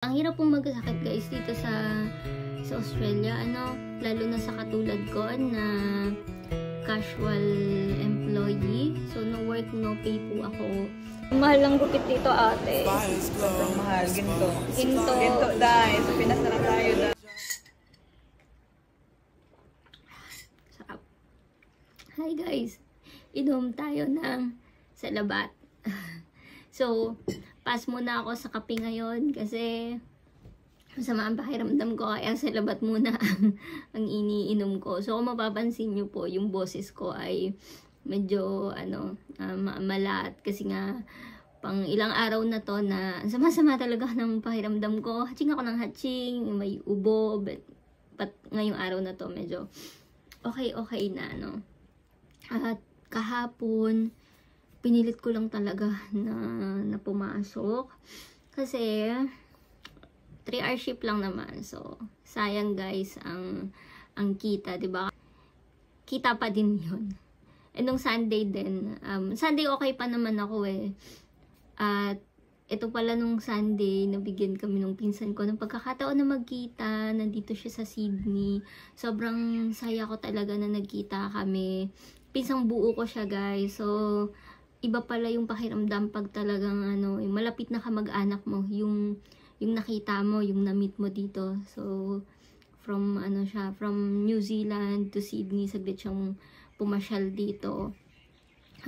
Ang hirap pong magkasakit guys dito sa Australia, lalo na sa katulad ko na casual employee. So no work, no pay po ako. Mahal lang gupit dito ate. Sobrang mahal, ginto. Ginto. Ginto dahil, sa Pinas na lang tayo dahil. Sarap. Hi guys, inom tayo ng salabat. So, pass muna ako sa kape ngayon kasi masama ang pakiramdam ko kaya salabat muna ang iniinom ko. So, kung mapapansin nyo po, yung boses ko ay medyo malat kasi nga pang ilang araw na to na sama-sama talaga ng pakiramdam ko. Hatching ako ng hatching, may ubo, but ngayong araw na to medyo okay na, At kahapon, pinilit ko lang talaga na pumasok. Kasi, 3-hour shift lang naman. So, sayang guys ang kita, diba? Kita pa din yun. And nung Sunday din, Sunday okay pa naman ako eh. At ito pala nung Sunday, nabigyan kami nung pinsan ko ng pagkakataon na magkita. Nandito siya sa Sydney. Sobrang saya ko talaga na nagkita kami. Pinsang buo ko siya guys. So, iba pala yung pakiramdam pag talagang yung malapit na kamag-anak mo, yung nakita mo, yung na-meet mo dito. So, from from New Zealand to Sydney, saglit siyang pumasyal dito.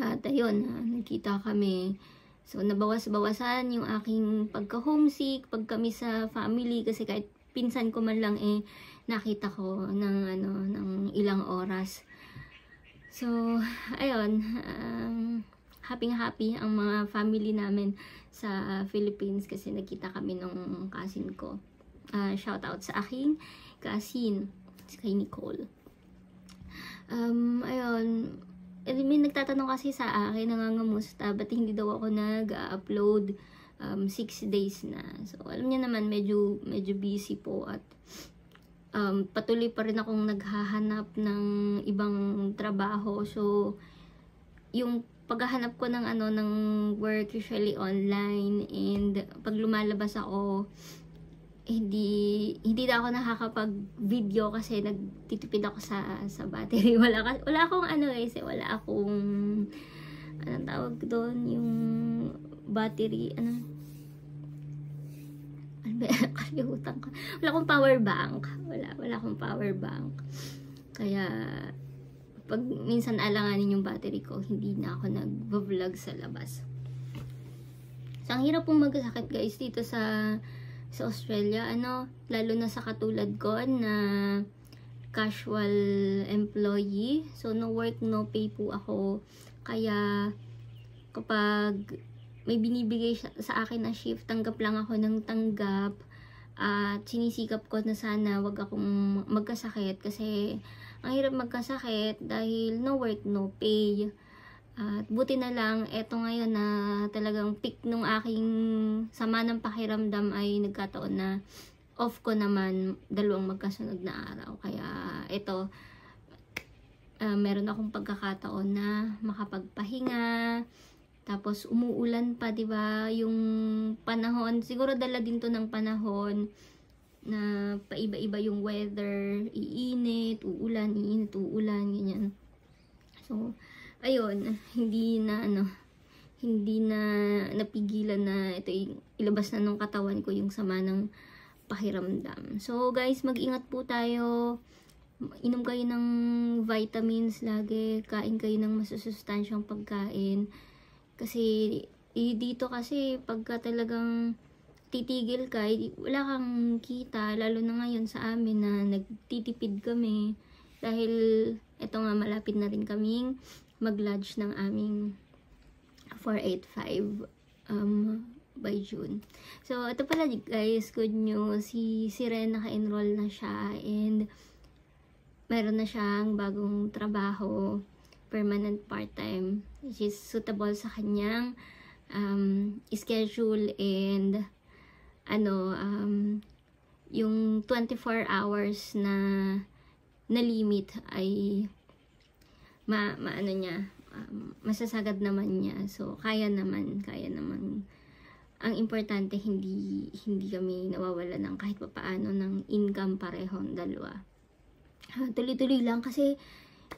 At ayun, nagkita kami. So, nabawas-bawasan yung aking pagka-homesick, pag kami sa family, kasi kahit pinsan ko man lang nakita ko ng ilang oras. So, ayun, happy ang mga family namin sa Philippines kasi nagkita kami nung cousin ko. Shout out sa aking cousin, kay Nicole. Ayun, may nagtatanong kasi sa akin, nangangamusta, ba't hindi daw ako nag-upload 6 days na. So, alam niya naman, medyo busy po at patuloy pa rin akong naghahanap ng ibang trabaho. So, yung paghahanap ko ng ng work usually online, and pag lumalabas ako hindi na ako nakakapag-video kasi nagtitipid ako sa battery. Wala akong wala akong anong tawag doon, yung battery kalimutan ko. Wala akong power bank. Wala akong power bank. Kaya pag minsan alanganin yung battery ko, hindi na ako nag-vlog sa labas. So, ang hirap pong magkasakit guys dito sa Australia, lalo na sa katulad ko na casual employee. So, no work, no pay po ako. Kaya, kapag may binibigay sa akin na shift, tanggap lang ako ng tanggap. At sinisikap ko na sana wag akong magkasakit kasi ang hirap magkasakit dahil no work, no pay. At buti na lang, eto ngayon na talagang peak nung aking sama ng pakiramdam ay nagkataon na off ko naman 2 magkasunod na araw. Kaya eto, meron akong pagkakataon na makapagpahinga. Tapos umuulan pa, 'di ba? Yung panahon, siguro dala din 'to ng panahon na paiba-iba yung weather, iinit, uulan, ganyan. So, ayun, hindi na napigilan na ito ilabas na ng katawan ko yung sama ng pakiramdam. So, guys, mag-ingat po tayo. Inom kayo ng vitamins lagi, kain kayo ng masusustansyang pagkain. Kasi dito kasi pagka talagang titigil ka, wala kang kita, lalo na ngayon sa amin na nagtitipid kami dahil eto nga malapit na rin kaming mag-lodge ng aming 485 by June. So ito pala guys, good news, si Ren naka-enroll na siya and meron na siyang bagong trabaho, permanent part-time, which is suitable sa kanyang schedule, and yung 24 hours na limit ay masasagad naman niya. So kaya naman ang importante hindi kami nawawala ng kahit papaano ng income parehong dalawa. Tuloy-tuloy lang kasi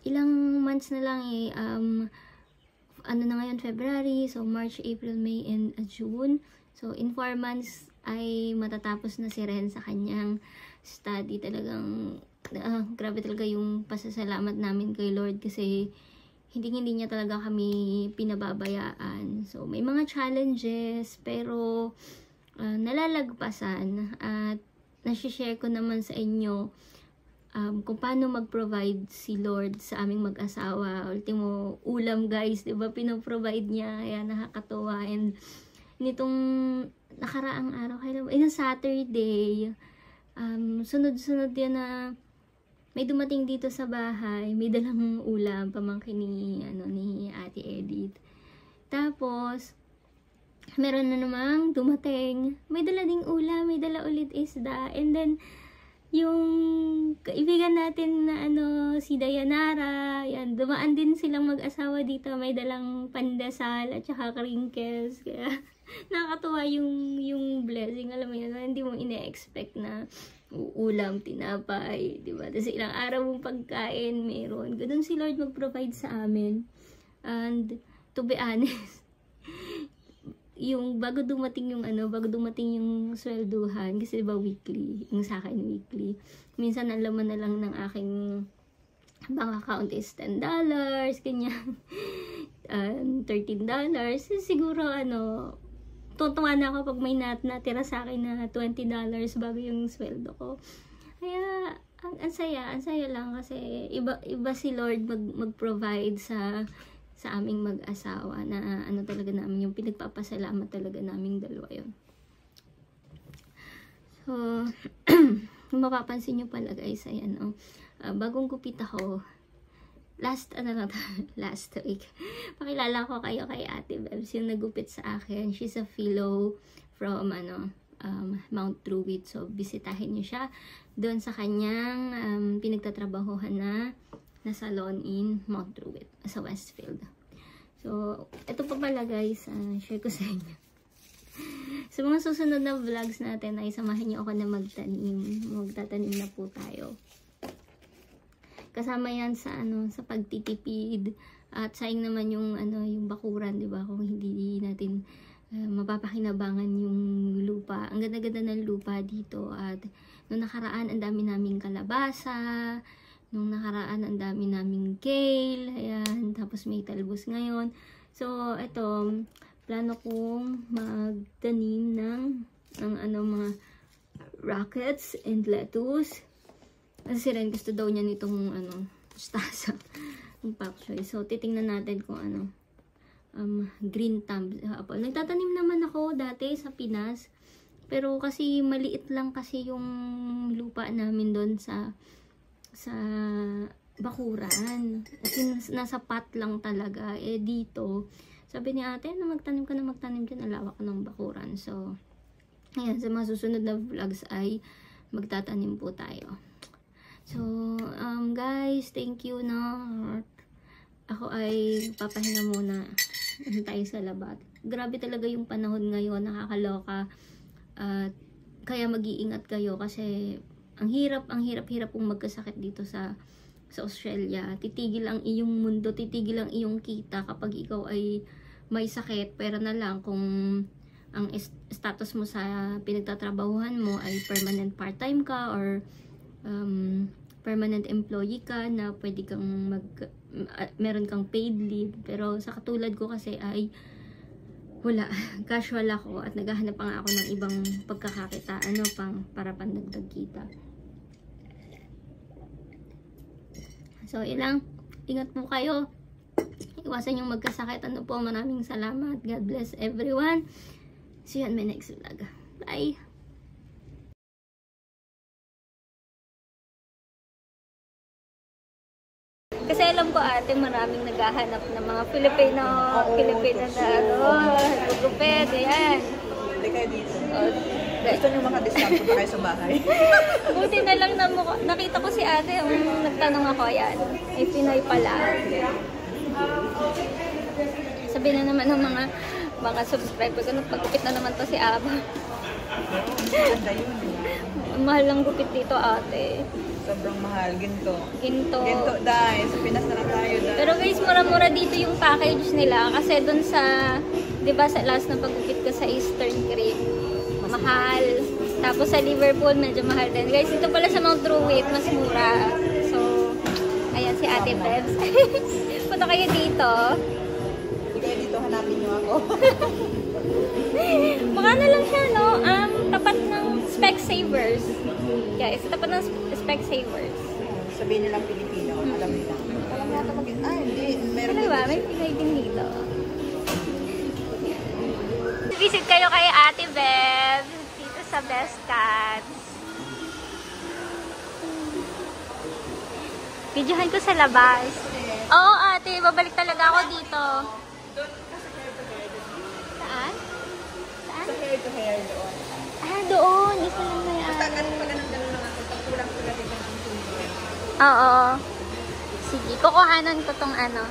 ilang months na lang ano na ngayon, February, so March, April, May, and June. So in 4 months ay matatapos na si Ren sa kanyang study. Talagang grabe talaga yung pasasalamat namin kay Lord kasi hindi niya talaga kami pinababayaan. So may mga challenges pero nalalagpasan at nasi-share ko naman sa inyo kung paano mag-provide si Lord sa aming mag-asawa. Ultimo, ulam guys, diba? Pinoprovide niya, kaya nakakatuwa. And nitong nakaraang araw, kailan Saturday, sunod-sunod yan na may dumating dito sa bahay, may dalang ulam, pamangkin ni Ate Edith. Tapos, meron na namang dumating, may dala ding ulam, may dala ulit isda, and then, yung kaibigan natin na si Dayanara, yan, dumaan din silang mag-asawa dito, may dalang pandesal at saka crinkles, kaya nakakatuwa yung blessing, alam mo yun, hindi mo ine-expect na ulam, tinapay, diba? Tapos ilang araw mong pagkain, meron. Ganun si Lord mag-provide sa amin. And, to be honest, yung bago dumating yung swelduhan, kasi diba weekly, yung sa akin weekly, minsan ang laman na lang ng aking bank account is $10, ganyan, $13, siguro tutuwa na ako pag may natira sa akin na $20 bago yung sweldo ko. Kaya, ang saya lang kasi iba si Lord mag-provide sa aming mag-asawa na talaga namin yung pinagpapasalamat talaga naming dalawa yun. So, mapapansin nyo pala guys, ayan bagong gupit ako, last week, pakilala ko kayo kay Ate Bebs, yung nagupit sa akin. She's a fellow from Mount Druid, so bisitahin nyo siya doon sa kanyang pinagtatrabahuhan na salon in Mount Druid sa Westfield. So ito pa pala guys, share ko sa inyo. Sa mga susunod na vlogs natin ay samahan nyo ako na magtatanim na po tayo. Kasama yan sa sa pagtitipid at sayang naman yung bakuran, 'di ba? Kung hindi natin mapapakinabangan yung lupa. Ang ganda-ganda ng lupa dito at nung nakaraan ang dami naming kalabasa, nung nakaraan ang dami naming kale, ayan, tapos may talbos ngayon. So ito, plano kong magtanim ng mga rockets and lettuce. Kasi si Ren gusto daw niya nitong mustasa, yung pak choy. So titingnan natin kung green thumb apple. Nagtatanim naman ako dati sa Pinas, pero kasi maliit lang kasi yung lupa namin doon sa bakuran. Kasi nasa pot lang talaga. Dito, sabi ni ate, magtanim ka na dyan, alawak ng bakuran. So ayan, sa mga susunod na vlogs ay magtatanim po tayo. So, guys, thank you ako ay papahinga muna tayo sa labat. Grabe talaga yung panahon ngayon, nakakaloka. Kaya mag-iingat kayo kasi ang hirap pong magkasakit dito sa Australia. Titigil ang iyong mundo, titigil ang iyong kita kapag ikaw ay may sakit. Pero na lang kung ang status mo sa pinagtatrabahuhan mo ay permanent part-time ka or permanent employee ka na pwede kang meron kang paid leave. Pero sa katulad ko kasi ay wala, casual ako at naghahanap pa nga ako ng ibang pagkakakita para pandagdag kita. So ilang ingat po kayo, iwasan yung magkasakit. Maraming salamat. God bless everyone. See you on my next vlog. Bye. Kasi alam ko ate, maraming naghahanap ng mga Filipino na gugupit, ayan. Hindi kayo dito. Gusto nyo maka-discount pa kayo sa bahay. Buti na lang nakita ko si ate, nagtanong ako, ayan. Ay, Pinoy pala. Sabi na naman ng mga subscriber ko. Nagpagupit na naman to si Aba. Ganda yun, di ba? Mahal lang gupit dito, ate. Sobrang mahal. Ginto. Ginto. Ginto, dahil. Sa Pinas na lang tayo, dahil. Pero guys, mura-mura dito yung package nila. Kasi dun sa, di ba sa last na pagupit ko sa Eastern Creek, mahal. Tapos sa Liverpool, medyo mahal din. Guys, ito pala sa Mount Druitt, mas mura. So, ayan si Ate Bebs. Punta kayo dito. Hindi kayo dito, hanapin niyo ako. Baka na lang siya, no? Tapat ng Specsavers. Guys, tapat ng Specsavers. Sabihin nilang Pilipino, alam nila. Alam nga ito ay, hindi. Meron Ano ba? May Pinoy din dito. Visit kayo kay Ate Beb dito sa Best Cats. Videohan ko sa labas. Oo, ate. Babalik talaga ako dito. Saan? Saan? Sa hair to hair doon. Ah, doon. Isa lang na yan. Basta ganun pa ganun lang ako. Pag kulang ko natin ng tuloy. Oo. Sige. Kukuhanan ko tong ano.